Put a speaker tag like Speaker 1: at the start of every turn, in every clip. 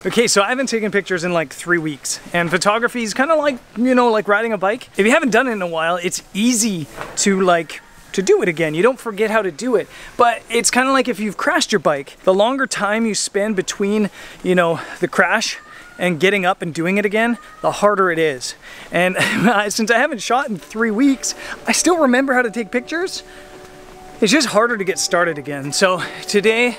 Speaker 1: Okay, so I haven't taken pictures in like 3 weeks, and photography is kind of like, you know, like riding a bike. If you haven't done it in a while, it's easy to do it again. You don't forget how to do it. But it's kind of like if you've crashed your bike, the longer time you spend between, you know, the crash and getting up and doing it again, the harder it is. And since I haven't shot in 3 weeks, I still remember how to take pictures. It's just harder to get started again. So today,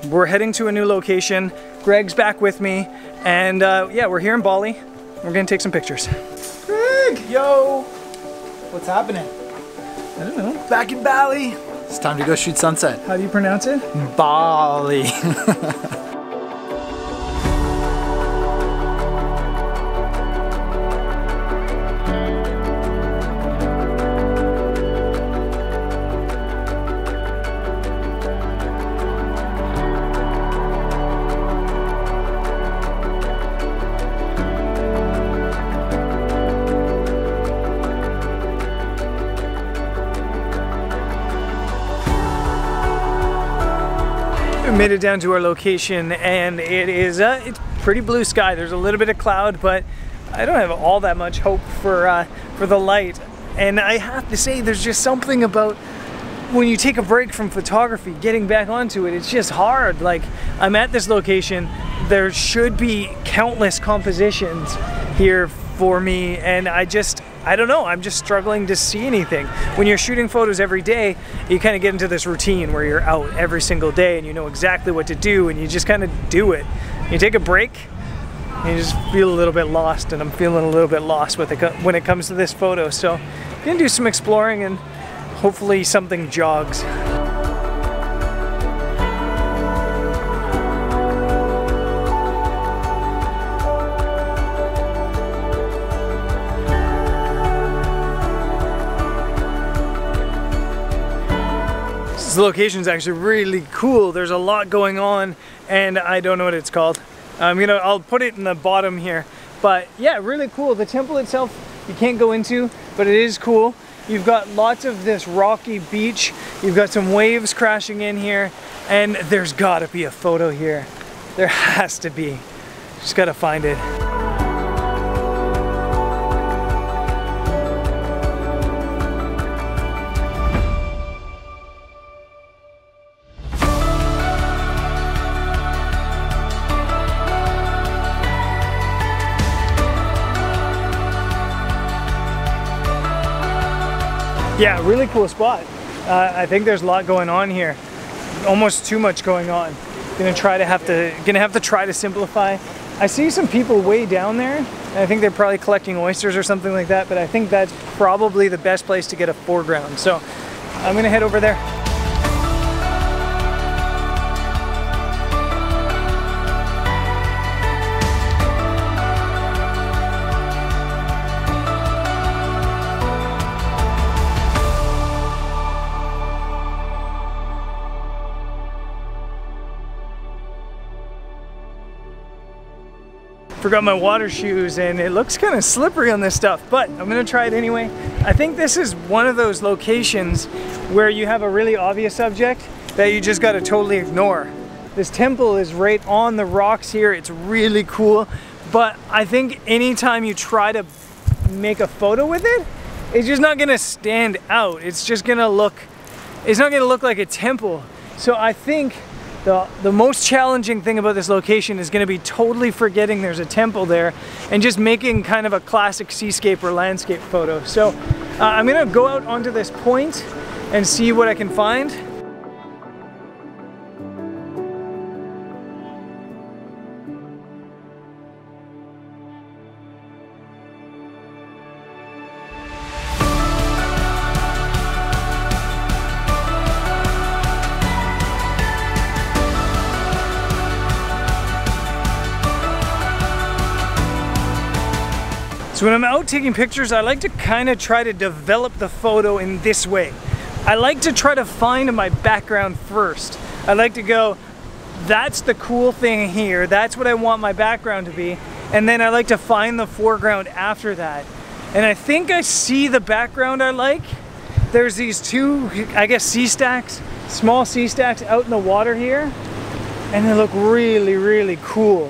Speaker 1: we're heading to a new location. Greg's back with me, and yeah, we're here in Bali. We're gonna take some pictures.
Speaker 2: Greg, yo! What's happening?
Speaker 1: I don't know.
Speaker 2: Back in Bali. It's time to go shoot sunset.
Speaker 1: How do you pronounce it?
Speaker 2: Bali.
Speaker 1: We made it down to our location, and it is it's pretty blue sky. There's a little bit of cloud, but I don't have all that much hope for the light. And I have to say, there's just something about when you take a break from photography, getting back onto it, it's just hard. Like, I'm at this location, there should be countless compositions here for me, and I don't know, I'm just struggling to see anything. When you're shooting photos every day, you kind of get into this routine where you're out every single day and you know exactly what to do, and you just kind of do it. You take a break and you just feel a little bit lost, and I'm feeling a little bit lost when it comes to this photo. So I'm gonna do some exploring and hopefully something jogs. This location is actually really cool. There's a lot going on, and I don't know what it's called. I'll put it in the bottom here. But yeah, really cool. The temple itself you can't go into, but it is cool. You've got lots of this rocky beach. You've got some waves crashing in here, and there's gotta be a photo here. There has to be. Just gotta find it. Yeah, really cool spot. I think there's a lot going on here. Almost too much going on. Gonna have to try to simplify. I see some people way down there. And I think they're probably collecting oysters or something like that, but I think that's probably the best place to get a foreground. So I'm gonna head over there. Forgot my water shoes, and it looks kind of slippery on this stuff, but I'm gonna try it anyway. I think this is one of those locations where you have a really obvious subject that you just gotta totally ignore. This temple is right on the rocks here. It's really cool, but I think anytime you try to make a photo with it, it's just not gonna stand out. It's not gonna look like a temple. So I think the most challenging thing about this location is going to be totally forgetting there's a temple there and just making kind of a classic seascape or landscape photo. So I'm going to go out onto this point and see what I can find. So when I'm out taking pictures, I like to kind of try to develop the photo in this way. I like to try to find my background first. I like to go, that's the cool thing here, that's what I want my background to be, and then I like to find the foreground after that. And I think I see the background I like. There's these two, I guess, sea stacks, small sea stacks out in the water here, and they look really, really cool.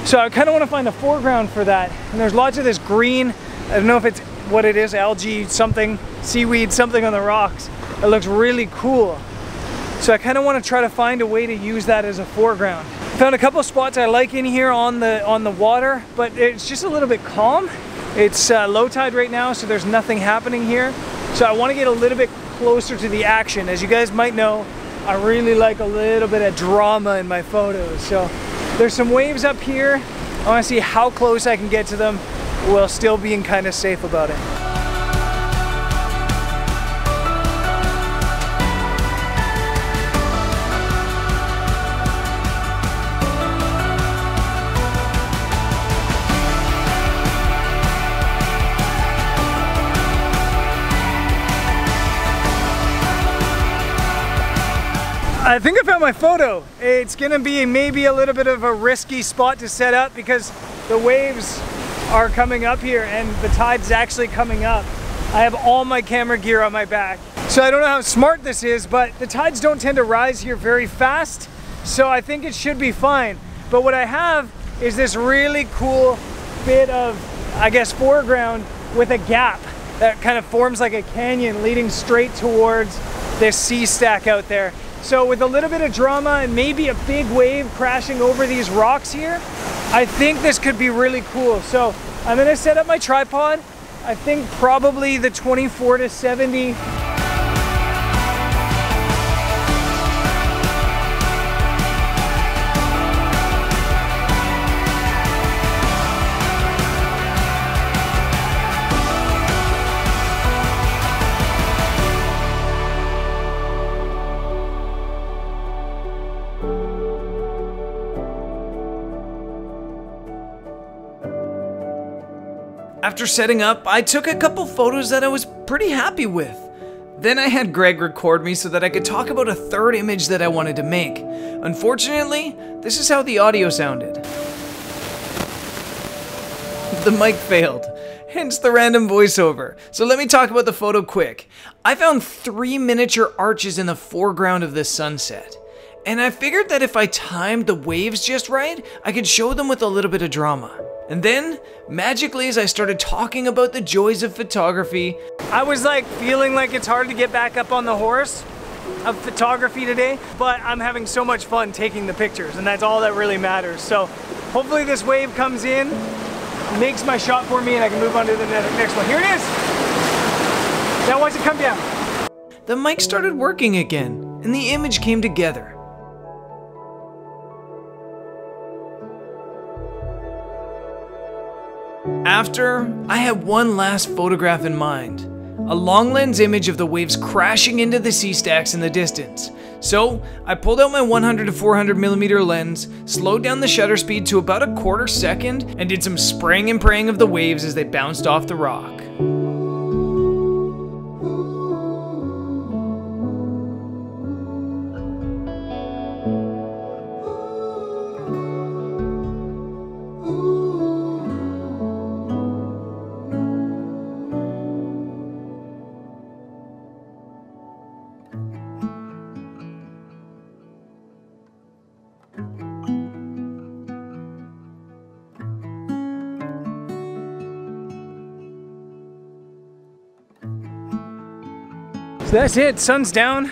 Speaker 1: So I kind of want to find a foreground for that. And there's lots of this green, I don't know if it's what it is, algae, something, seaweed, something on the rocks. It looks really cool. So I kind of want to try to find a way to use that as a foreground. Found a couple spots I like in here on the water, but it's just a little bit calm. It's low tide right now, so there's nothing happening here. So I want to get a little bit closer to the action. As you guys might know, I really like a little bit of drama in my photos. So there's some waves up here. I want to see how close I can get to them while still being kind of safe about it. I think I found my photo. It's gonna be maybe a little bit of a risky spot to set up because the waves are coming up here and the tide's actually coming up. I have all my camera gear on my back. So I don't know how smart this is, but the tides don't tend to rise here very fast, so I think it should be fine. But what I have is this really cool bit of, I guess, foreground with a gap that kind of forms like a canyon leading straight towards this sea stack out there. So with a little bit of drama and maybe a big wave crashing over these rocks here, I think this could be really cool. So I'm gonna set up my tripod. I think probably the 24 to 70.
Speaker 3: After setting up, I took a couple photos that I was pretty happy with. Then I had Greg record me so that I could talk about a third image that I wanted to make. Unfortunately, this is how the audio sounded. The mic failed, hence the random voiceover. So let me talk about the photo quick. I found 3 miniature arches in the foreground of the sunset. And I figured that if I timed the waves just right, I could show them with a little bit of drama. And then, magically, as I started talking about the joys of photography,
Speaker 1: I was like feeling like it's hard to get back up on the horse of photography today, but I'm having so much fun taking the pictures, and that's all that really matters. So hopefully this wave comes in, makes my shot for me, and I can move on to the next one. Here it is! Now watch it come down.
Speaker 3: The mic started working again, and the image came together. After, I had one last photograph in mind. A long lens image of the waves crashing into the sea stacks in the distance. So, I pulled out my 100 to 400mm lens, slowed down the shutter speed to about a 1/4 second, and did some spraying and praying of the waves as they bounced off the rock.
Speaker 1: So that's it, sun's down,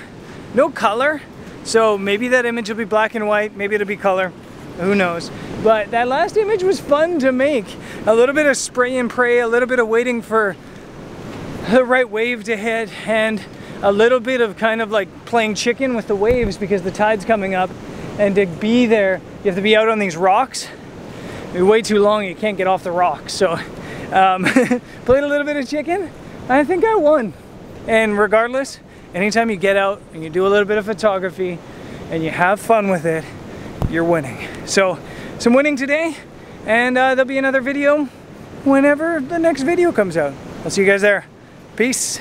Speaker 1: no color. So maybe that image will be black and white, maybe it'll be color, who knows. But that last image was fun to make. A little bit of spray and pray, a little bit of waiting for the right wave to hit, and a little bit of kind of like playing chicken with the waves because the tide's coming up. And to be there, you have to be out on these rocks. It'd be way too long, you can't get off the rocks. So played a little bit of chicken, I think I won. And regardless, anytime you get out and you do a little bit of photography and you have fun with it, you're winning. So some winning today, and there'll be another video whenever the next video comes out. I'll see you guys there. Peace.